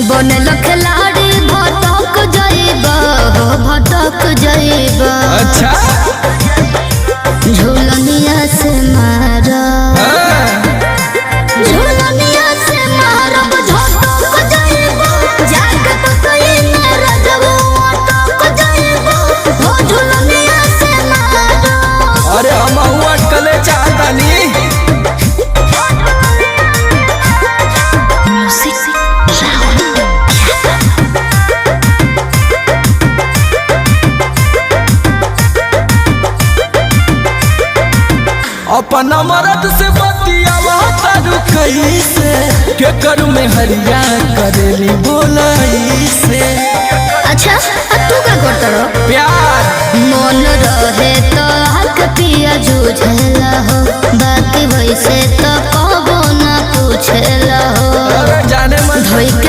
बनल खिलाड़ी भटक जाइबा हो भटक जाइबा। अच्छा झूलनिया से मारा झूलनिया से मारा झटक जाइबा जाके तो कहीं न रजबो अटक जाइबा हो झूलनिया से मारा। अरे हम हुआ अटकले चाहतानी। अपना मर्द से बतियावा तारू कैसे के करू में हरिया करेली बोलाई से। अच्छा तू का करत रहो प्यार मन रहे तो हक पिया जूझला हो बाकी वैसे तो कबो ना पूछला हो। जाने मन धोई